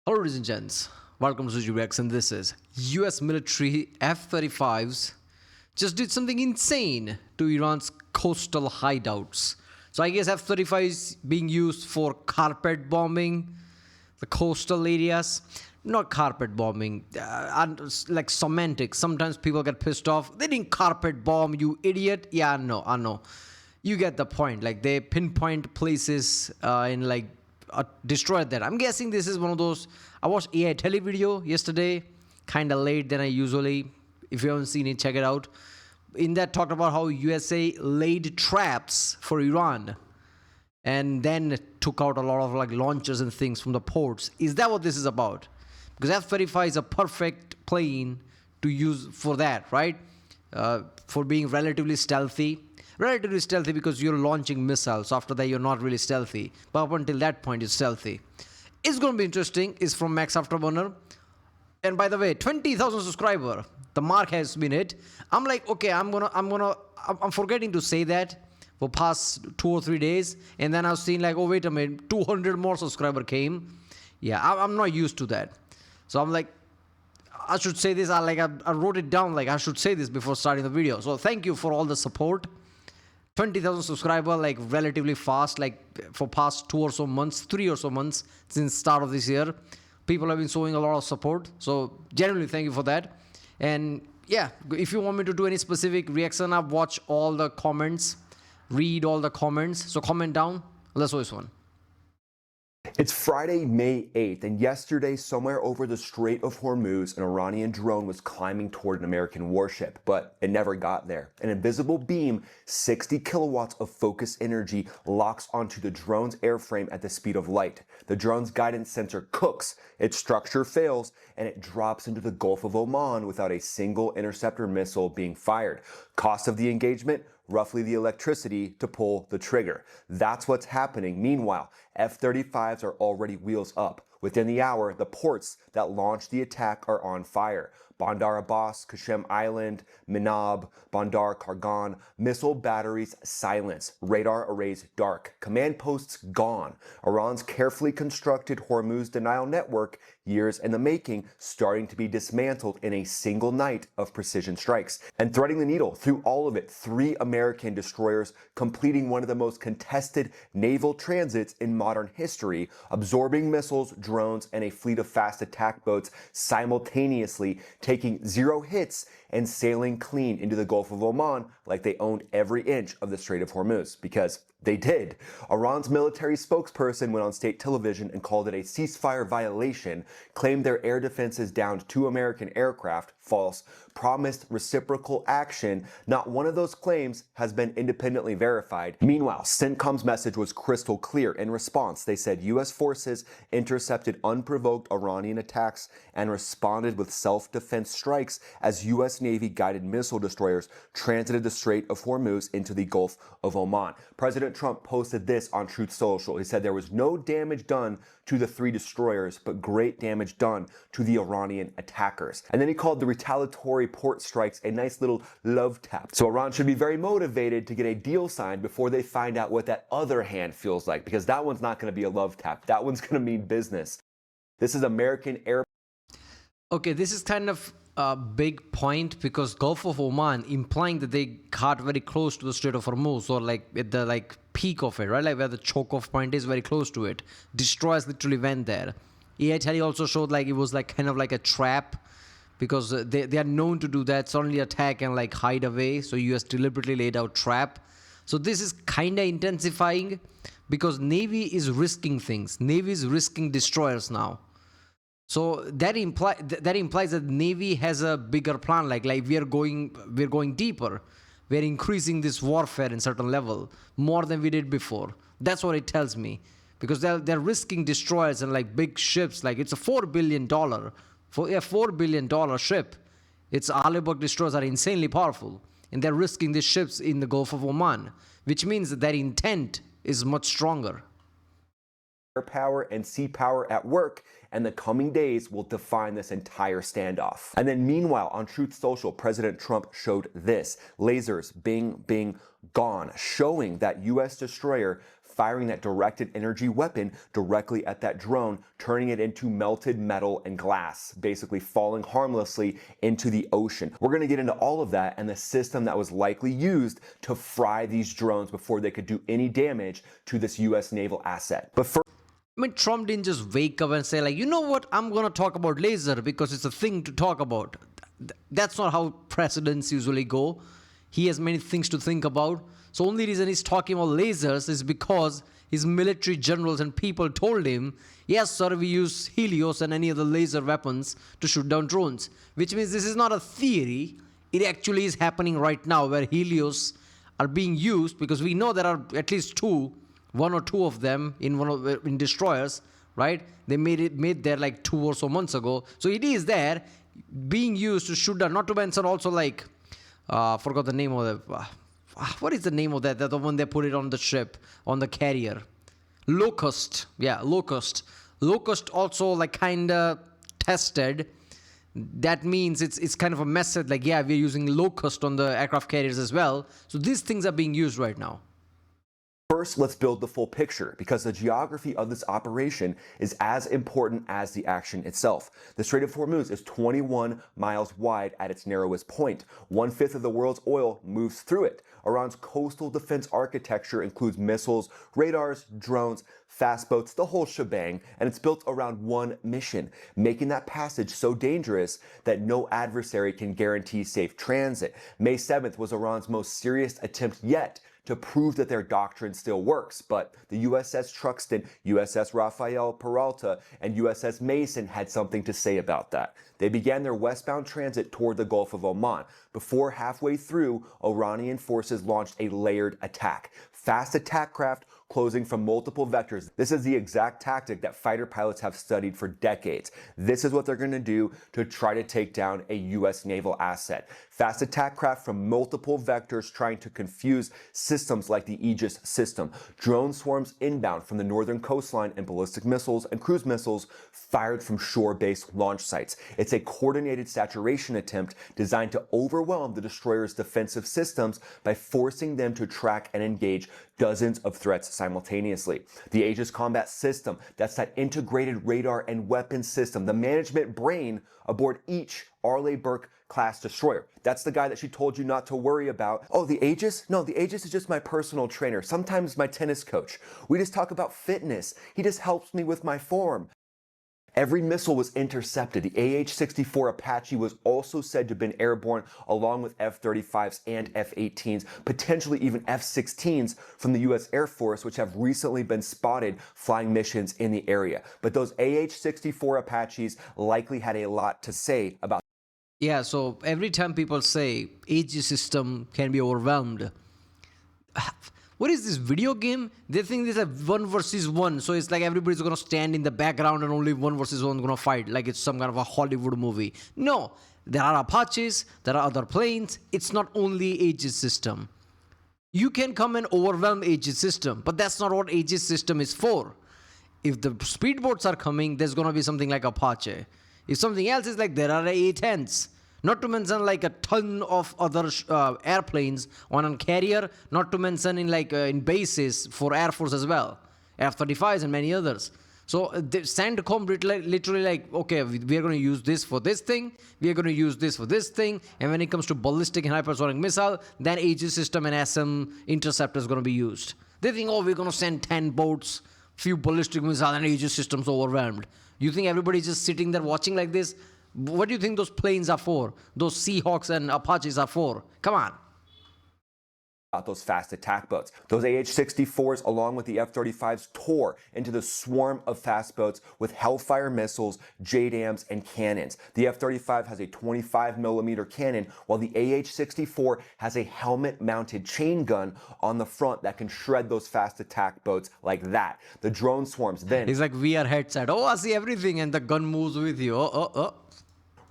Hello ladies and gents, welcome to Rex, and this is US military F-35's just did something insane to Iran's coastal hideouts. So I guess F-35 is being used for carpet bombing the coastal areas. Not carpet bombing, like semantics. Sometimes people get pissed off. They didn't carpet bomb, you idiot. Yeah, I know. You get the point. Like they pinpoint places and like destroy that. I'm guessing this is one of those. I watched AI tele video yesterday, kind of late than I usually. If you haven't seen it, check it out. In that, talked about how USA laid traps for Iran and then took out a lot of like launchers and things from the ports. Is that what this is about? Because F-35 is a perfect plane to use for that, right? For being relatively stealthy. Relatively stealthy because you're launching missiles. After that, you're not really stealthy. But up until that point, you're stealthy. It's going to be interesting. It's from Max Afterburner. And by the way, 20,000 subscriber. The mark has been hit. I'm like, okay, I'm forgetting to say that for past 2 or 3 days. And then I was seeing like, oh, wait a minute, 200 more subscriber came. Yeah, I'm not used to that. So I'm like, I should say this. I wrote it down. Like I should say this before starting the video. So thank you for all the support. 20,000 subscriber, like relatively fast, like for past 2 or so months, 3 or so months since start of this year. People have been showing a lot of support. So genuinely thank you for that. And yeah, if you want me to do any specific reaction, I've watched all the comments, read all the comments. So comment down. Let's do this one. It's Friday, May 8th, and yesterday, somewhere over the Strait of Hormuz, an Iranian drone was climbing toward an American warship, but it never got there. An invisible beam, 60 kilowatts of focus energy, locks onto the drone's airframe at the speed of light. The drone's guidance sensor cooks, its structure fails, and it drops into the Gulf of Oman without a single interceptor missile being fired. Cost of the engagement? Roughly the electricity to pull the trigger. That's what's happening. Meanwhile, F-35s are already wheels up. Within the hour, the ports that launched the attack are on fire. Bandar Abbas, Qasem Island, Minab, Bandar Kargan, missile batteries silence, radar arrays dark, command posts gone. Iran's carefully constructed Hormuz denial network, years in the making, starting to be dismantled in a single night of precision strikes. And threading the needle through all of it, 3 American destroyers completing one of the most contested naval transits in modern history, absorbing missiles, drones, and a fleet of fast attack boats simultaneously, taking 0 hits and sailing clean into the Gulf of Oman like they owned every inch of the Strait of Hormuz, because they did. Iran's military spokesperson went on state television and called it a ceasefire violation, claimed their air defenses downed 2 American aircraft, false, promised reciprocal action. Not one of those claims has been independently verified. Meanwhile, CENTCOM's message was crystal clear. In response, they said U.S. forces intercepted unprovoked Iranian attacks and responded with self-defense strikes as U.S. Navy-guided missile destroyers transited the Strait of Hormuz into the Gulf of Oman. President Trump posted this on Truth Social. He said there was no damage done to the 3 destroyers, but great damage done to the Iranian attackers. And then he called the retaliatory port strikes a nice little love tap. So Iran should be very motivated to get a deal signed before they find out what that other hand feels like, because that one's not going to be a love tap. That one's going to mean business. This is American air. Okay, this is kind of a big point because Gulf of Oman, implying that they got very close to the Strait of Hormuz, or like at the peak of it, right? Like where the choke-off point is, very close to it. Destroyers literally went there. EA-18G also showed like it was like kind of like a trap, because they are known to do that, suddenly attack and like hide away. So US deliberately laid out trap. So this is kind of intensifying because Navy is risking things. Navy is risking destroyers now. So that implies that Navy has a bigger plan. Like we're going deeper. We're increasing this warfare in certain level more than we did before. That's what it tells me, because they're risking destroyers and like big ships. Like it's a $4 billion $4 billion ship. Its Alibok destroyers are insanely powerful, and they're risking these ships in the Gulf of Oman, which means that their intent is much stronger. Air power and sea power at work, and the coming days will define this entire standoff. And then meanwhile, on Truth Social, President Trump showed this. Lasers, bing, bing, gone, showing that U.S. destroyer firing that directed energy weapon directly at that drone, turning it into melted metal and glass, basically falling harmlessly into the ocean. We're going to get into all of that and the system that was likely used to fry these drones before they could do any damage to this US naval asset. But first, I mean, Trump didn't just wake up and say, like, you know what, I'm going to talk about laser because it's a thing to talk about. That's not how presidents usually go. He has many things to think about. So only reason he's talking about lasers is because his military generals and people told him, yes, sir, we use Helios and any other laser weapons to shoot down drones. Which means this is not a theory. It actually is happening right now where Helios are being used because we know there are at least one or two of them in destroyers, right? They made there like 2 or so months ago. So it is there being used to shoot down. Not to mention also like, forgot the name of the, what is the name of that? The one they put it on the ship, on the carrier. Locust. Yeah, Locust. Locust also like kind of tested. That means it's kind of a message like, yeah, we're using Locust on the aircraft carriers as well. So these things are being used right now. first, let's build the full picture, because the geography of this operation is as important as the action itself. The Strait of Hormuz is 21 miles wide at its narrowest point. 1/5 of the world's oil moves through it. Iran's coastal defense architecture includes missiles, radars, drones, fast boats, the whole shebang, and it's built around one mission, making that passage so dangerous that no adversary can guarantee safe transit. May 7th was Iran's most serious attempt yet to prove that their doctrine still works, but the USS Truxtun, USS Rafael Peralta, and USS Mason had something to say about that. They began their westbound transit toward the Gulf of Oman. Before halfway through, Iranian forces launched a layered attack. Fast attack craft closing from multiple vectors. This is the exact tactic that fighter pilots have studied for decades. This is what they're going to do to try to take down a U.S. naval asset. Fast attack craft from multiple vectors trying to confuse systems like the Aegis system. Drone swarms inbound from the northern coastline and ballistic missiles and cruise missiles fired from shore-based launch sites. It's a coordinated saturation attempt designed to overwhelm the destroyer's defensive systems by forcing them to track and engage dozens of threats simultaneously. The Aegis combat system, that's that integrated radar and weapon system, the management brain aboard each Arleigh Burke class destroyer. That's the guy that she told you not to worry about. Oh, the Aegis? No, the Aegis is just my personal trainer, sometimes my tennis coach. We just talk about fitness. He just helps me with my form. Every missile was intercepted. The AH-64 Apache was also said to have been airborne along with F-35's and F-18's, potentially even F-16's from the U.S. Air Force, which have recently been spotted flying missions in the area. But those AH-64 Apaches likely had a lot to say about. Yeah, so every time people say Aegis system can be overwhelmed, what is this video game? They think this is like 1 versus 1. So it's like everybody's going to stand in the background and only 1 versus 1 going to fight. Like it's some kind of a Hollywood movie. No, there are Apaches, there are other planes. It's not only Aegis system. You can come and overwhelm Aegis system, but that's not what Aegis system is for. If the speedboats are coming, there's going to be something like Apache. If something else is like there are A-10s. Not to mention like a ton of other airplanes on a carrier, not to mention in bases for Air Force as well, F-35's and many others. So the CENTCOM literally like, okay, we are going to use this for this thing, we are going to use this for this thing, and when it comes to ballistic and hypersonic missile, then Aegis system and SM interceptor is going to be used. They think, oh, we're going to send 10 boats, few ballistic missile and Aegis systems overwhelmed. You think everybody's just sitting there watching like this? What do you think those planes are for? Those Seahawks and Apaches are for? Come on. Those fast attack boats. Those AH-64s along with the F-35's tore into the swarm of fast boats with Hellfire missiles, JDAMs, and cannons. The F-35 has a 25mm cannon, while the AH-64 has a helmet-mounted chain gun on the front that can shred those fast attack boats like that. The drone swarms then... It's like VR headset. Oh, I see everything, and the gun moves with you.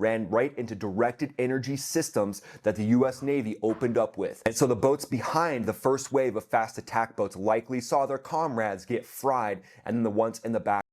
Ran right into directed energy systems that the U.S. Navy opened up with. And so the boats behind the first wave of fast attack boats likely saw their comrades get fried, and then the ones in the back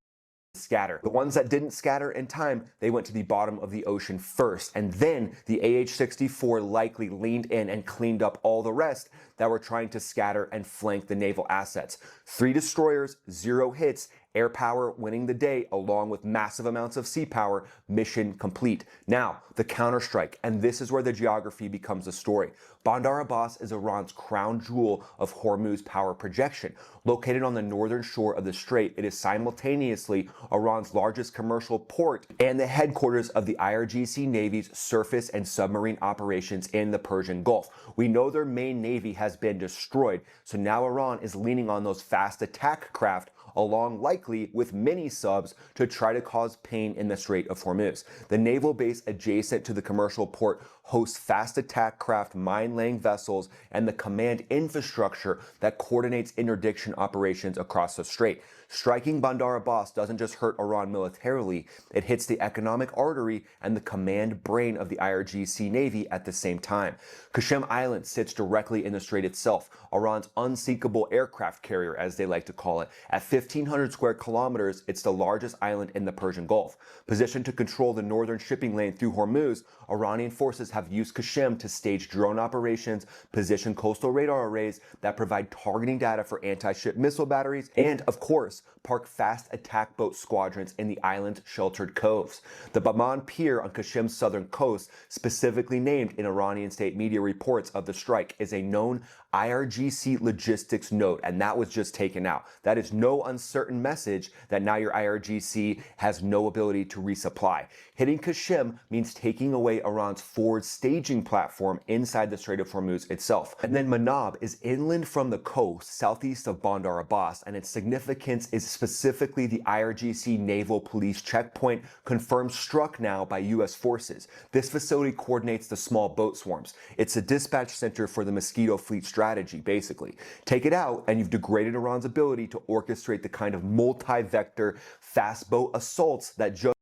scatter. The ones that didn't scatter in time, they went to the bottom of the ocean first, and then the AH-64 likely leaned in and cleaned up all the rest that were trying to scatter and flank the naval assets. 3 destroyers, 0 hits, air power winning the day along with massive amounts of sea power, mission complete. Now, the counterstrike, and this is where the geography becomes a story. Bandar Abbas is Iran's crown jewel of Hormuz power projection. Located on the northern shore of the strait, it is simultaneously Iran's largest commercial port and the headquarters of the IRGC Navy's surface and submarine operations in the Persian Gulf. We know their main navy has been destroyed, so now Iran is leaning on those fast attack craft along likely with mini subs to try to cause pain in the Strait of Hormuz. The naval base adjacent to the commercial port hosts fast attack craft mine-laying vessels and the command infrastructure that coordinates interdiction operations across the strait. Striking Bandar Abbas doesn't just hurt Iran militarily, it hits the economic artery and the command brain of the IRGC Navy at the same time. Qasem Island sits directly in the strait itself, Iran's unsinkable aircraft carrier, as they like to call it. At 1,500 square kilometers, it's the largest island in the Persian Gulf. Positioned to control the northern shipping lane through Hormuz, Iranian forces have used Qasem to stage drone operations, position coastal radar arrays that provide targeting data for anti-ship missile batteries, and, of course, park fast attack boat squadrons in the island's sheltered coves. The Baman Pier on Qashem's southern coast, specifically named in Iranian state media reports of the strike, is a known IRGC logistics node, and that was just taken out. That is no uncertain message that now your IRGC has no ability to resupply. Hitting Qasem means taking away Iran's forward staging platform inside the Strait of Hormuz itself. And then Manab is inland from the coast, southeast of Bandar Abbas, and its significance is specifically the IRGC Naval Police checkpoint, confirmed struck now by U.S. forces. This facility coordinates the small boat swarms. It's a dispatch center for the Mosquito Fleet strategy, basically. Take it out, and you've degraded Iran's ability to orchestrate the kind of multi-vector fast boat assaults that just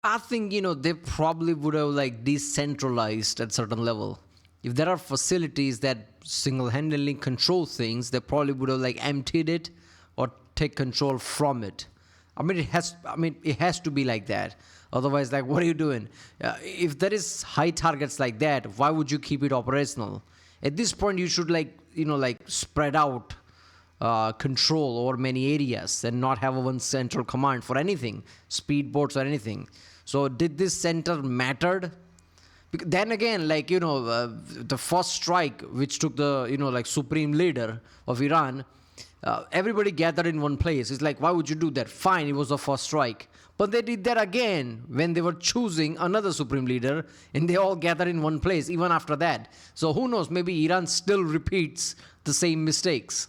I think, they probably would have decentralized at certain level. If there are facilities that single-handedly control things, they probably would have emptied it or take control from it. It has to be like that. Otherwise, what are you doing? If there is high targets like that, why would you keep it operational? At this point, you should spread out control over many areas and not have one central command for anything, speedboats or anything. So did this center mattered? Then again, the first strike, which took the, supreme leader of Iran, everybody gathered in one place. It's why would you do that? Fine, it was the first strike. But they did that again when they were choosing another supreme leader, and they all gathered in one place even after that. So who knows, maybe Iran still repeats the same mistakes.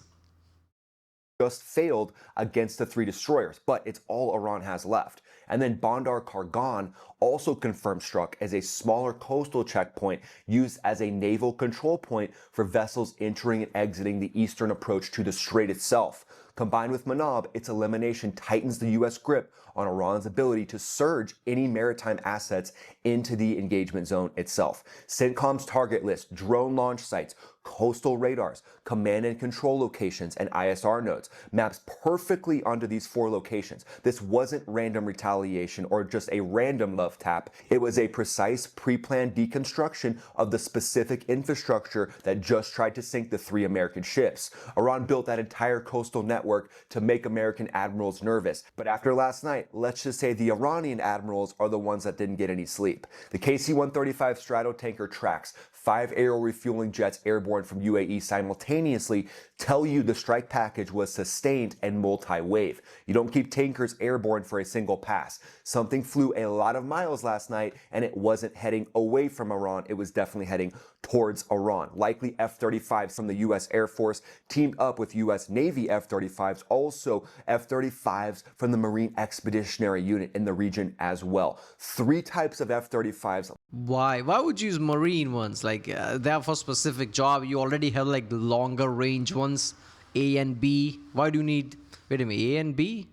Just failed against the 3 destroyers, but it's all Iran has left. And then Bandar Kargan, also confirmed struck as a smaller coastal checkpoint used as a naval control point for vessels entering and exiting the eastern approach to the strait itself. Combined with Manab, its elimination tightens the U.S. grip on Iran's ability to surge any maritime assets into the engagement zone itself. CENTCOM's target list, drone launch sites, coastal radars, command and control locations, and ISR nodes maps perfectly onto these 4 locations. This wasn't random retaliation or just a random love tap. It was a precise, pre-planned deconstruction of the specific infrastructure that just tried to sink the 3 American ships. Iran built that entire coastal network to make American admirals nervous. But after last night, let's just say the Iranian admirals are the ones that didn't get any sleep. The KC-135 Stratotanker tracks 5 aerial refueling jets airborne from UAE simultaneously tell you the strike package was sustained and multi-wave. You don't keep tankers airborne for a single pass. Something flew a lot of miles last night, and it wasn't heading away from Iran. It was definitely heading towards Iran. Likely F-35s from the U.S. Air Force teamed up with U.S. Navy F-35s, also F-35s from the Marine Expeditionary Unit in the region as well. 3 types of F-35s. Why would you use marine ones? They are for specific job. You already have the longer range ones, A and B. Why do you need, wait a minute, A and B?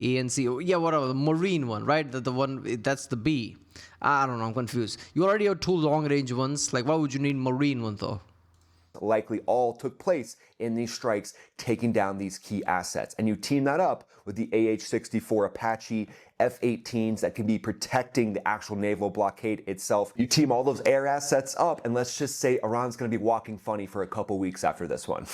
A and C, yeah, whatever, the marine one, right? The one, that's the B. I don't know, I'm confused. You already have 2 long range ones. Why would you need marine one though? likely all took place in these strikes, taking down these key assets. And you team that up with the AH-64 Apache, F-18s that can be protecting the actual naval blockade itself. You team all those air assets up, and let's just say Iran's going to be walking funny for a couple weeks after this one.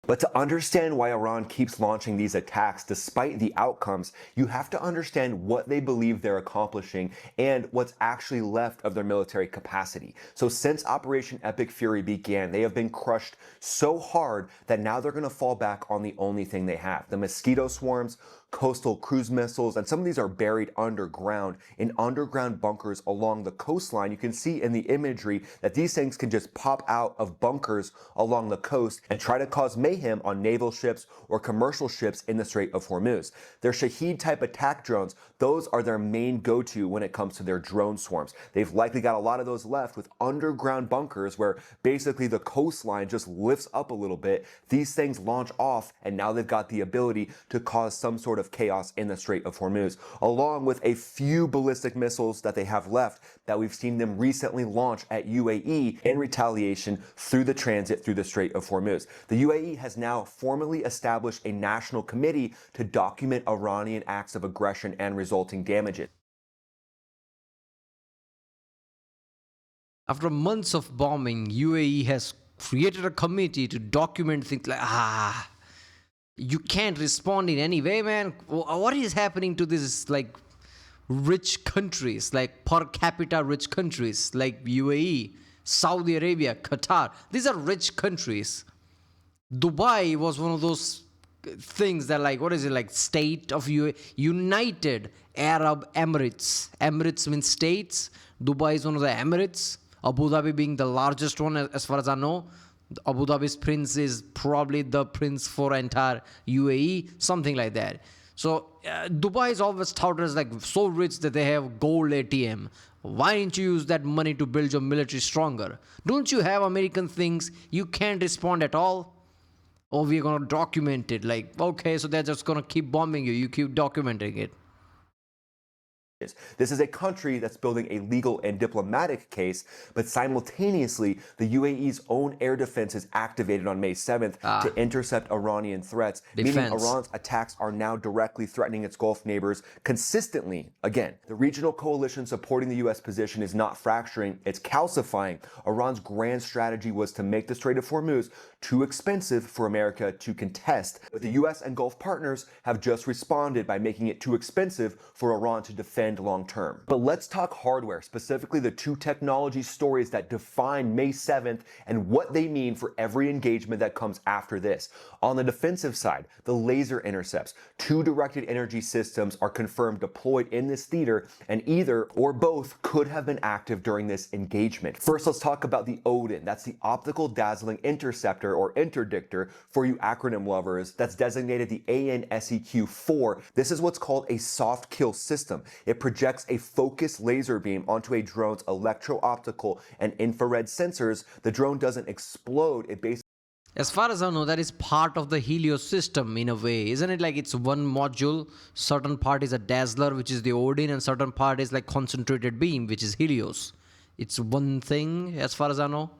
But to understand why Iran keeps launching these attacks despite the outcomes, you have to understand what they believe they're accomplishing and what's actually left of their military capacity. So since Operation Epic Fury began, they have been crushed so hard that now they're going to fall back on the only thing they have: the mosquito swarms, coastal cruise missiles, and some of these are buried underground in underground bunkers along the coastline. You can see in the imagery that these things can just pop out of bunkers along the coast and try to cause mayhem on naval ships or commercial ships in the Strait of Hormuz. Their Shahed type attack drones, those are their main go-to when it comes to their drone swarms. They've likely got a lot of those left with underground bunkers where basically the coastline just lifts up a little bit. These things launch off, and now they've got the ability to cause some sort of chaos in the Strait of Hormuz, along with a few ballistic missiles that they have left that we've seen them recently launch at UAE in retaliation through the transit through the Strait of Hormuz. The UAE has now formally established a national committee to document Iranian acts of aggression and resulting damages. After months of bombing, UAE has created a committee to document things like, you can't respond in any way, man. What is happening to this, like, rich countries, like per capita rich countries, like UAE, Saudi Arabia, Qatar? These are rich countries. Dubai was one of those things that, like, what is it, like state of United Arab Emirates. Emirates means states. Dubai is one of the Emirates. Abu Dhabi being the largest one, as far as I know. Abu Dhabi's prince is probably the prince for entire UAE, something like that. So Dubai is always touted as like so rich that they have gold ATM. Why didn't you use that money to build your military stronger? Don't you have American things? You can't respond at all? Or we're going to document it. Like, okay, so they're just going to keep bombing you. You keep documenting it. This is a country that's building a legal and diplomatic case, but simultaneously, the UAE's own air defense is activated on May 7th to intercept Iranian threats, meaning Iran's attacks are now directly threatening its Gulf neighbors consistently. Again, the regional coalition supporting the U.S. position is not fracturing, it's calcifying. Iran's grand strategy was to make the Strait of Hormuz too expensive for America to contest, but the U.S. and Gulf partners have just responded by making it too expensive for Iran to defend long term. But let's talk hardware, specifically the two technology stories that define May 7th and what they mean for every engagement that comes after this. On the defensive side, the laser intercepts. Two directed energy systems are confirmed deployed in this theater, and either or both could have been active during this engagement. First, let's talk about the Odin. That's the optical dazzling interceptor or interdictor for you acronym lovers. That's designated the ANSEQ-4. This is what's called a soft kill system. It projects a focused laser beam onto a drone's electro-optical and infrared sensors. The drone doesn't explode, it basically... As far as I know, that is part of the Helios system in a way. Isn't it like it's one module? Certain part is a dazzler, which is the Odin, and certain part is like concentrated beam, which is Helios. It's one thing as far as I know.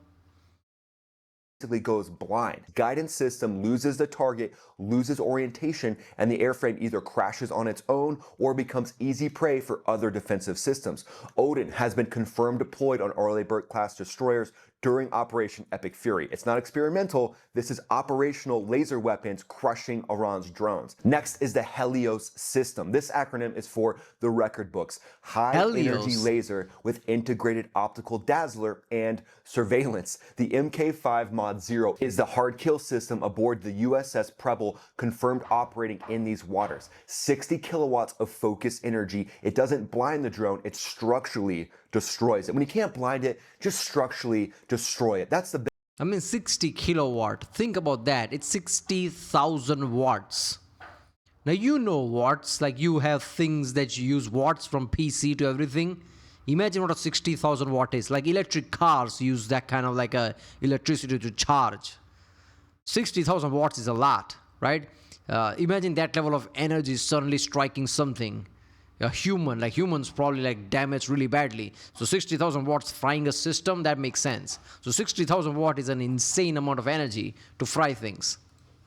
Goes blind. Guidance system loses the target, loses orientation, and the airframe either crashes on its own or becomes easy prey for other defensive systems. Odin has been confirmed deployed on Arleigh Burke-class destroyers during Operation Epic Fury. It's not experimental, this is operational laser weapons crushing Iran's drones. Next is the Helios system. This acronym is for the record books. High energy laser with integrated optical dazzler and surveillance. The Mk5 Mod 0 is the hard kill system aboard the USS Preble, confirmed operating in these waters. 60 kilowatts of focus energy. It doesn't blind the drone, it structurally destroys it. When you can't blind it, just structurally destroy it. That's the... I mean, 60 kilowatt. Think about that. It's 60,000 watts. Now, you know watts, like you have things that you use watts from PC to everything. Imagine what a 60,000 watt is. Like electric cars use that kind of like a electricity to charge. 60,000 watts is a lot, right? Imagine that level of energy suddenly striking something. a human, like humans probably like damaged really badly. So 60,000 watts frying a system, that makes sense. So 60,000 watt is an insane amount of energy to fry things.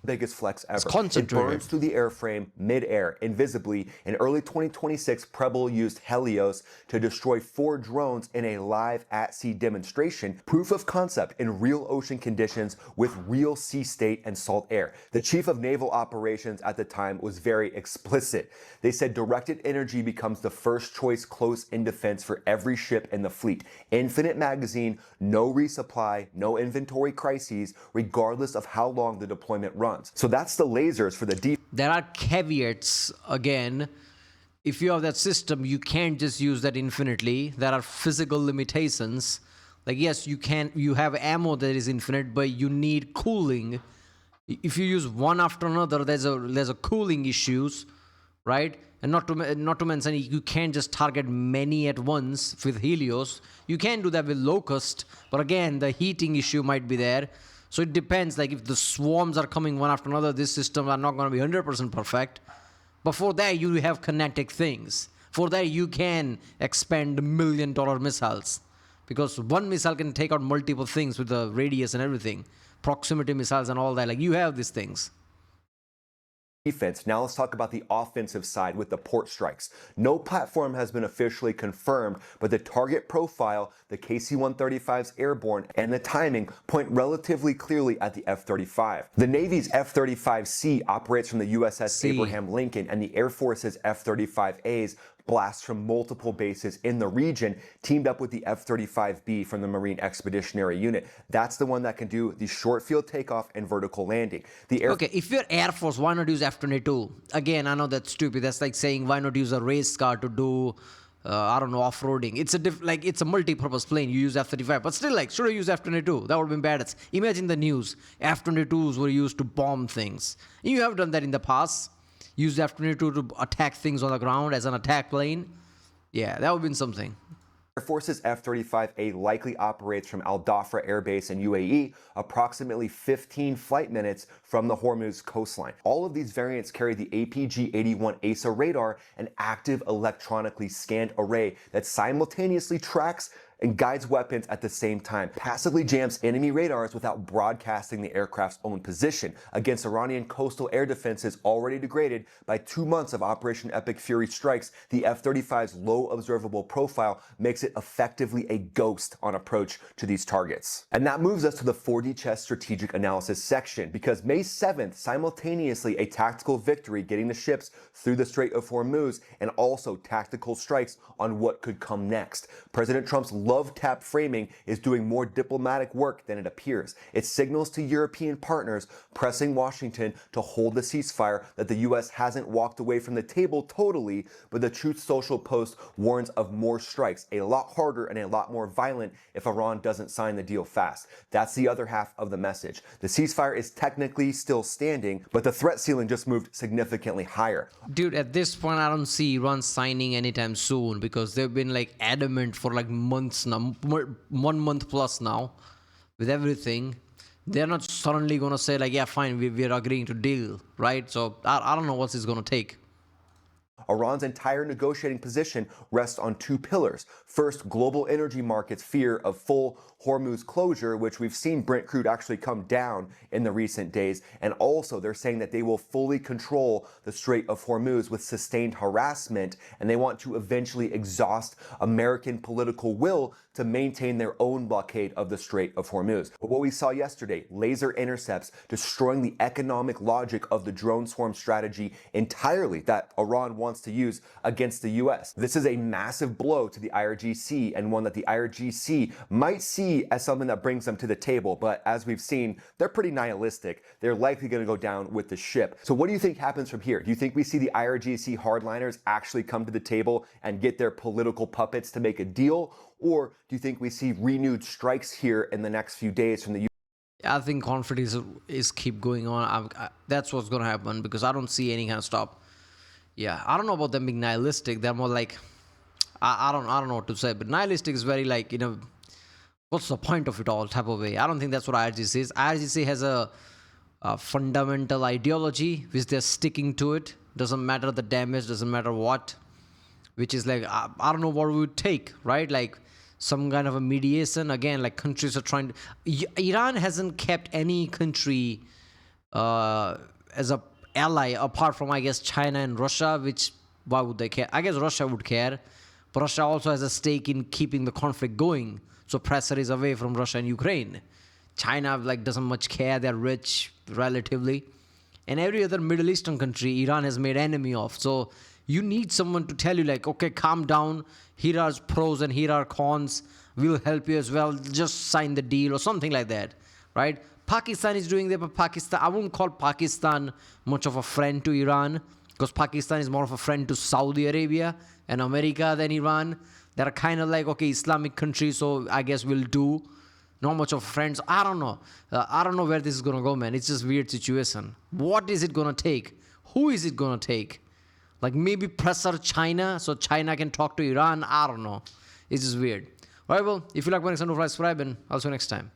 Biggest flex ever. It Concentrated. burns through the airframe mid-air, invisibly. In early 2026, Preble used Helios to destroy 4 drones in a live at-sea demonstration, proof of concept in real ocean conditions with real sea state and salt air. The chief of naval operations at the time was very explicit. They said directed energy becomes the first choice close-in defense for every ship in the fleet. Infinite magazine, no resupply, no inventory crises, regardless of how long the deployment runs. So that's the lasers for the deep. There are caveats again. If you have that system, you can't just use that infinitely. There are physical limitations. Like, yes, you have ammo that is infinite, but you need cooling. If you use one after another, there's a cooling issues, right? And not to mention, you can't just target many at once with Helios. You can do that with Locust, but again, the heating issue might be there. So it depends, like if the swarms are coming one after another, this system are not going to be 100% perfect. But for that, you have kinetic things. For that, you can expend $1 million missiles. Because one missile can take out multiple things with the radius and everything. Proximity missiles and all that. Like, you have these things. Defense. Now let's talk about the offensive side with the port strikes. No platform has been officially confirmed, but the target profile, the KC-135's airborne, and the timing point relatively clearly at the F-35. The Navy's F-35C operates from the USS Abraham Lincoln, and the Air Force's F-35As blasts from multiple bases in the region, teamed up with the F-35B from the Marine Expeditionary Unit. That's the one that can do the short field takeoff and vertical landing. Okay, if you're Air Force, why not use F-22? Again, I know that's stupid. That's like saying, why not use a race car to do, I don't know, off-roading. It's a multi-purpose plane. You use F-35, but still, like, should I use F-22? That would have been bad. Imagine the news. F-22s were used to bomb things. You have done that in the past. Use F-22 to attack things on the ground as an attack plane. Yeah, that would have been something. Air Force's F-35A likely operates from Al Dhafra Air Base in UAE, approximately 15 flight minutes from the Hormuz coastline. All of these variants carry the APG-81 ASA radar, an active electronically scanned array that simultaneously tracks and guides weapons at the same time, passively jams enemy radars without broadcasting the aircraft's own position against Iranian coastal air defenses already degraded by 2 months of Operation Epic Fury strikes. The F-35's low observable profile makes it effectively a ghost on approach to these targets. And that moves us to the 4D chess strategic analysis section, because May 7th, simultaneously a tactical victory getting the ships through the Strait of Hormuz, and also tactical strikes on what could come next. President Trump's love tap framing is doing more diplomatic work than it appears. It signals to European partners pressing Washington to hold the ceasefire that the U.S. hasn't walked away from the table totally, but the Truth Social post warns of more strikes, a lot harder and a lot more violent if Iran doesn't sign the deal fast. That's the other half of the message. The ceasefire is technically still standing, but the threat ceiling just moved significantly higher. Dude, at this point, I don't see Iran signing anytime soon, because they've been like adamant for like months now, 1 month plus now, with everything. They're not suddenly going to say like, yeah, fine, we're agreeing to deal, right? So I don't know what it's going to take. Iran's entire negotiating position rests on 2 pillars. First, global energy markets' fear of full Hormuz closure, which we've seen Brent crude actually come down in the recent days. And also, they're saying that they will fully control the Strait of Hormuz with sustained harassment, and they want to eventually exhaust American political will to maintain their own blockade of the Strait of Hormuz. But what we saw yesterday, laser intercepts destroying the economic logic of the drone swarm strategy entirely that Iran wants to use against the U.S. This is a massive blow to the IRGC, and one that the IRGC might see as something that brings them to the table. But as we've seen, they're pretty nihilistic. They're likely going to go down with the ship. So what do you think happens from here? Do you think we see the IRGC hardliners actually come to the table and get their political puppets to make a deal? Or do you think we see renewed strikes here in the next few days from the I think conflict is keep going on. That's what's going to happen, because I don't see any kind of stop. Yeah, I don't know about them being nihilistic. They're more like, I don't know what to say, but nihilistic is very like, you know, what's the point of it all type of way. I don't think that's what IRGC is. IRGC has a fundamental ideology which they're sticking to it. Doesn't matter the damage, doesn't matter what. which is like, I don't know what we would take, right? Like some kind of a mediation. Again, like countries are trying to, Iran hasn't kept any country as a ally apart from, I guess, China and Russia, which, why would they care? I guess Russia would care, but Russia also has a stake in keeping the conflict going. So pressure is away from Russia and Ukraine. China like doesn't much care. They're rich relatively, and every other Middle Eastern country Iran has made enemy of. So you need someone to tell you like, okay, calm down. Here are pros and here are cons. We'll help you as well. Just sign the deal or something like that, right? Pakistan is doing that, but Pakistan, I wouldn't call Pakistan much of a friend to Iran, because Pakistan is more of a friend to Saudi Arabia and America than Iran. They're kind of like, okay, Islamic countries, so I guess we'll do. Not much of friends. I don't know. I don't know where this is going to go, man. It's just weird situation. What is it going to take? Who is it going to take? Like maybe pressure China so China can talk to Iran. I don't know. It's just weird. All right, well, if you like watching, subscribe, and I'll see you next time.